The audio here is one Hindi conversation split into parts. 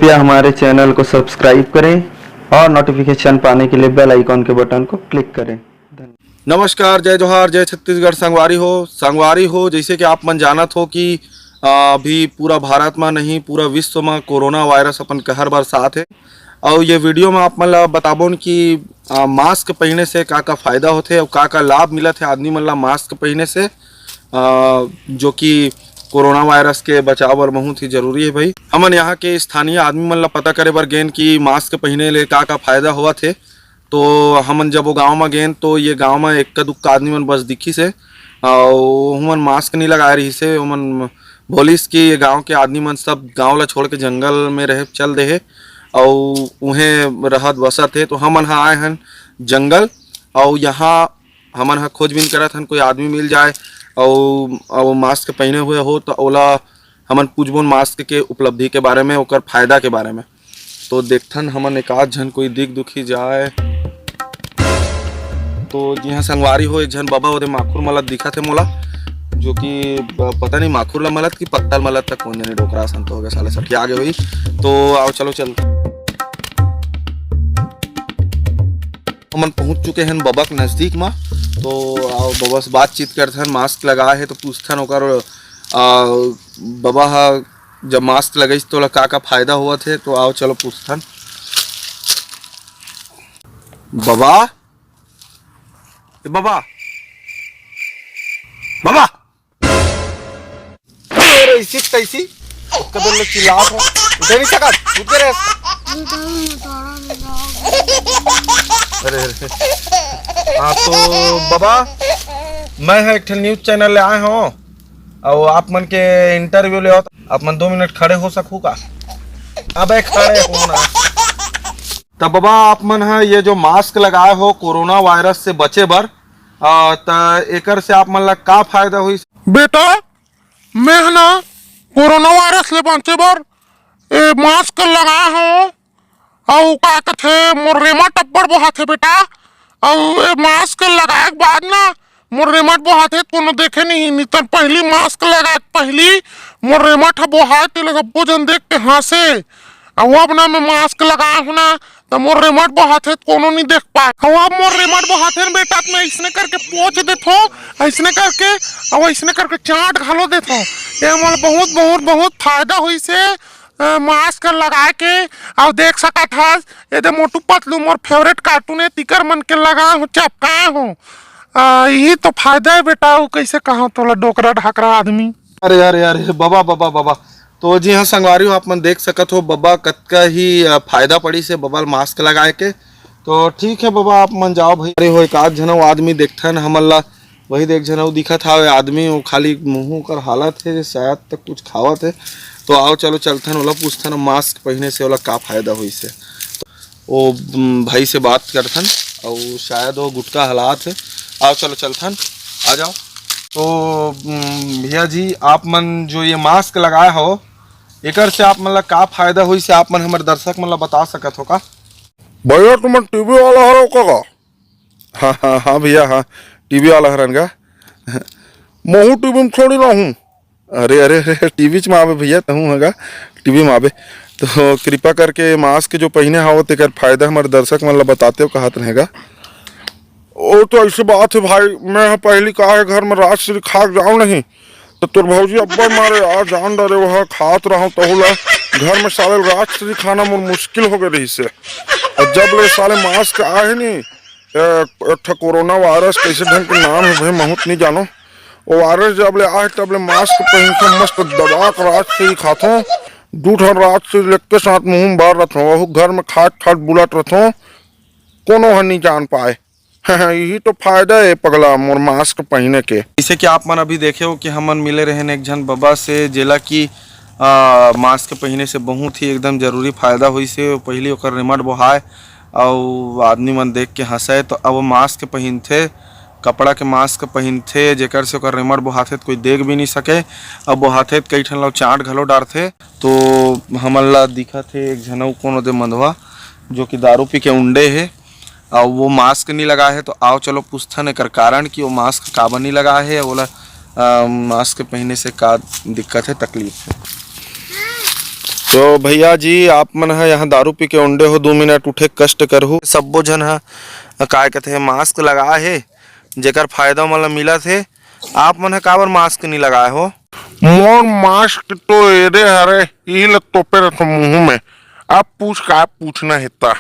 कृपया हमारे चैनल को सब्सक्राइब करें और नोटिफिकेशन पाने के लिए बेल आइकॉन के बटन को क्लिक करें। नमस्कार, जय जोहार, जय छत्तीसगढ़। संगवारी हो जैसे कि आप मन जानत हो कि अभी पूरा भारत में नहीं पूरा विश्व में कोरोना वायरस अपन कहर बरसात है। और ये वीडियो में आप मन ला बताबोन कि मास्क पहने से का फ़ायदा होते और का लाभ मिलत है आदमी मन ला मास्क पहने से, जो कि कोरोना वायरस के बचाव बर बहुत ही जरूरी है। भाई हमन यहाँ के स्थानीय आदमी मन ला पता करे बर गेन कि मास्क पहने ले का फ़ायदा हुआ थे। तो हमन जब वो गांव में गेन तो ये गांव में एक दुक्का आदमी मन बस दिखी से और हमन मास्क नहीं लगाए रही से। हमन बोलिस कि ये गांव के आदमी मन सब गांव ला छोड़ के जंगल में रहे चल दे है और उहें रहत बसत है। तो हमन हाँ आए हन जंगल और यहाँ हमन हाँ खोजबीन करत हन कोई आदमी मिल जाए और मास्क पहने हुए हो तो ओला हमन पूछबोन मास्क के उपलब्धि के बारे में, ओकर फायदा के बारे में। तो देखथन हमन एक आध झन कोई दिख दुखी जाए तो जिहाँ संगवारी हो एक झन बाबा ओदे माखुर मलत दिखत है मोला, जो कि पता नहीं माखुर ला मलत कि पत्तल मलत तक कौन जाने डोकरा संत हो गया साले सठी आगे हुई। तो आओ चलो चल हमन पहुंच चुके हैं बाबा के नज़दीक में। तो आओ बाबा से बातचीत करते हैं। मास्क लगाए है तो पूछथन ओकर बाबा हा जब मास्क लगाइस तो का फायदा हुआ थे। तो आओ चलो पूछथन। बाबा बाबा बाबा ऐसी तैसी कदम में चिल्लात हो उधर नहीं सकत उधर। अरे हाँ तो बाबा मैं है एक न्यूज चैनल ले आए हो और आप मन के इंटरव्यू ले हो। आप मन 2 मिनट खड़े हो सकू का? अबे खड़े हो ना। तब बाबा आप मन है ये जो मास्क लगाए हो कोरोना वायरस से बचे बर एकर से आप मन ला का फायदा हुई? बेटा मैं है ना कोरोना वायरस ले बचे बर मास्क लगाए हो और का कथे मोर रेमट अब्बड़ बहुत है बेटा। और मास्क लगाए के बाद ना मोर रेमट बहुत है कोनो देखे नहीं तो पहली मास्क लगाए पहली मोर रेमट बहुत गब्बो जन देख के हंसे। और अब ना मैं मास्क लगाया हूँ ना तो मोर रेमट बहुत है कोनो नहीं देख पाए। और अब मोर रेमट बहुत है बेटा मैं ऐसने करके पोंछ देता हूँ, ऐसने करके और ऐसने करके चाट घालो देता हूँ। ये मोर बहुत बहुत बहुत फायदा हुई से मास्क लगा के। और देख सकत है ये मोटू पतलू मोर फेवरेट कार्टून है तिकर मन के लगा हूँ चपकाए हूँ। यही तो फायदा है बेटा। वो कैसे कहा तोला डोकरा ढाकरा आदमी। अरे अरे अरे बाबा बाबा बाबा तो जी हाँ संगवारी हो आप मन देख सकत हो बाबा कतका ही फायदा पड़ी से बाबा मास्क लगाए के। तो ठीक है बाबा आप मन जाओ भाई। अरे हो एक आध जनऊ आदमी देखथन हमन ला वही देख जनऊ दिखत हा आदमी वो खाली मुँह कर हालत है शायद तक कुछ खावत है। तो आओ चलो चलथन ओला पूछथन मास्क पहने से ओला का फायदा हुई से। तो वो भाई से बात करथन और शायद वो गुटका हालात है। आओ चलो चलथन आ जाओ। तो भैया जी आप मन जो ये मास्क लगाए हो एकर से आप मन ला का फायदा हुई से आप मन हमारे दर्शक मन ला बता सकत हो का? भैया तुम टीवी वाला हरो का? हाँ हाँ हाँ भैया हाँ टीवी वाला हरन का महू टीवी में थोड़ी ना हूँ। अरे अरे अरे टीवी में आवे भैया तहूँ हैगा टीवी में आवे। तो कृपा करके मास्क जो पहने हो तेकर फायदा हमारे दर्शक मन ला बताते हो कहत रहेगा। वो तो ऐसी बात है भाई मैं पहली कहा है घर में राजश्री खा जाऊँ नहीं तो तुर भौजी अब्बा मारे आज जान डरे वह खात रहा तो घर में साले राजश्री खाना मोर मुश्किल हो गई से। और जब ले साले मास्क आए नहीं एक कोरोना वायरस कैसे ढंग के नाम है भाई महूत नहीं जानो। वो वायरस जब ले आए तब ले मास्क पहन के मस्त दबा कर राजश्री खातो 2 ठन राजश्री लेग के साथ मुँह में भर रथ हूँ घर में खाट खाट बुलट रथ हूँ कोनो नहीं जान पाए। यही तो फायदा है पगला मोर मास्क पहने के। जैसे कि आप मन अभी देखे हो कि हमन मिले रहे एक जन बाबा से जेला की मास्क पहने से बहुत ही एकदम जरूरी फायदा हुई से। पहले ओकर रेमट बोहाय और आदमी मन देख के हंसे तो अब मास्क पहनते कपड़ा के मास्क पहनते जेकर से ओकर रेमट बोहाथे तो कोई देख भी नहीं सके। अब बोहाथे कई ठन लोग चाट घलो डारथे। तो हमन ला दिखत है एक झनऊ कोनो दे मंधवा जो कि दारू पी के उंडे है और वो मास्क नहीं लगा है। तो आओ चलो पूछथन एकर कारण कि वो मास्क काबर नहीं लगा है, बोला मास्क पहनने से का दिक्कत है तकलीफ है। तो भैया जी आप मन है यहाँ दारू पी के उंडे हो 2 मिनट उठे कष्ट करहु सब्बो जन है काय कहते मास्क लगाए है जेकर फायदा मतलब मिला थे आप मन है काबर मास्क नहीं लगाए हो। मोर मास्क तो एरे हरे यही लग तोपे रखो मुंह में। अब पूछ का पूछना हेता।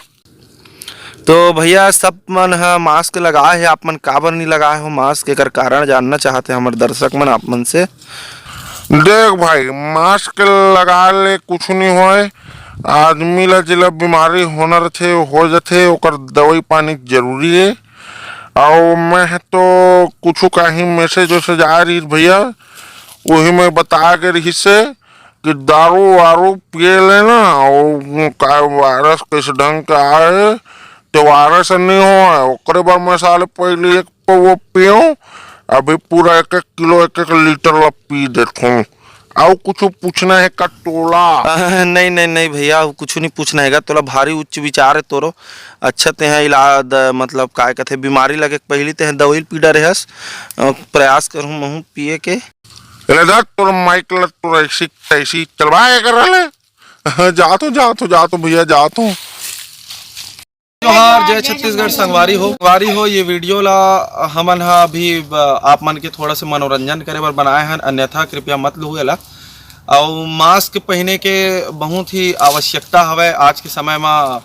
तो भैया सब मन है मास्क लगाए है आप मन काबर नहीं लगाए हो मास्क एकर कारण जानना चाहते हैं हमारे दर्शक मन आप मन से। देख भाई मास्क लगा ले कुछ नहीं होए। आदमी ला जिला बीमारी होना रथे हो जाथे ओकर दवाई पानी जरूरी है। और मैं तो कुछ कहीं मैसेज वैसेज आ रही भैया वही मैं बता के रही से कि दारू वारू पिए लेना और का वायरस किस ढंग का आए तो वायरस नहीं हो ओकरे बाद मैं साले पहले एक वो पियो अभी पूरा 1-1 किलो 1-1 लीटर ला पी देता हूँ। और कुछ पूछना है कटोला? नहीं नहीं नहीं भैया कुछ नहीं पूछना है तोला भारी उच्च विचार है तोरो। अच्छा ते हैं इलाज मतलब काय कहते बीमारी लगे पहली ते हैं दवाई पी डरे हस प्रयास करूँ महू पिए के तोर माइक ला तो ऐसी तैसी चलवाए कर रहे जा तो भैया जा तो। जोहार जय छत्तीसगढ़ संगवारी हो ये वीडियो ला हमन हा अभी आप मन के थोड़ा से मनोरंजन करे बर बनाए हैं अन्यथा कृपया मत लू एला। और मास्क पहने के बहुत ही आवश्यकता हवे आज के समय में।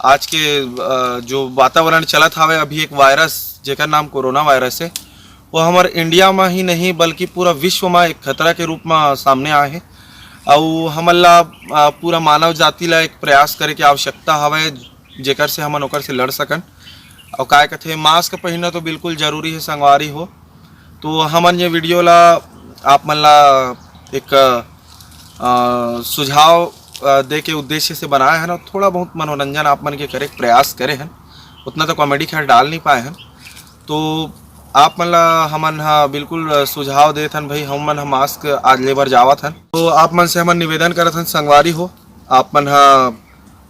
आज के जो वातावरण चलत हवे अभी एक वायरस जेकर नाम कोरोना वायरस है वो हमारे इंडिया में ही नहीं बल्कि पूरा विश्व में एक खतरा के रूप में सामने आए हैं। और हमन ला पूरा मानव जाति ला एक प्रयास करे के आवश्यकता हवे जेकर से हमन ओकर से लड़ सकन। और काय कहते मास्क पहनना तो बिल्कुल जरूरी है संगवारी हो। तो हमन ये वीडियो ला आप मन ला एक सुझाव दे के उद्देश्य से बनाए हैं ना थोड़ा बहुत मनोरंजन आप मन के करे प्रयास करे हैं उतना तो कॉमेडी खैर डाल नहीं पाए हैं। तो आप मन ला हमन हा बिल्कुल सुझाव देत हन भाई हम मन मास्क आज लेबर जावत हन। तो आप मन से हमन निवेदन करत हन संगवारी हो आप मन हा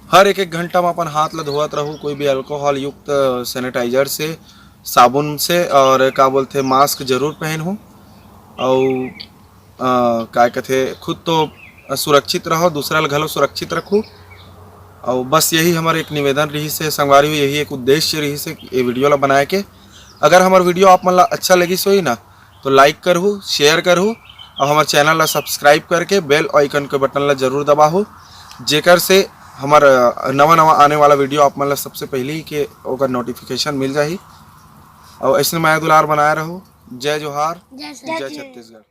हर 1-1 घंटा में अपन हाथ ला धोवत रहूँ कोई भी अल्कोहल युक्त सैनिटाइजर से साबुन से और का बोलते मास्क जरूर पहन हूँ। और क्या कहते खुद तो सुरक्षित रहो दूसरा घलो सुरक्षित रखूँ। और बस यही हमारे एक निवेदन रही से संगवारी हो यही एक उद्देश्य रही से ये वीडियो ला बनाए के। अगर हमार वीडियो आप मन ला अच्छा लगी सोई ना तो लाइक करहूँ शेयर करहूँ और हमारे चैनल ला सब्सक्राइब करके बेल आइकन के बटन ला जरूर दबाहूँ जेकर से हमारा नवा आने वाला वीडियो आप मतलब सबसे पहले ही के ओकर नोटिफिकेशन मिल जाही। और ऐसे माया दुलार बनाए रहो। जय जोहार जय छत्तीसगढ़।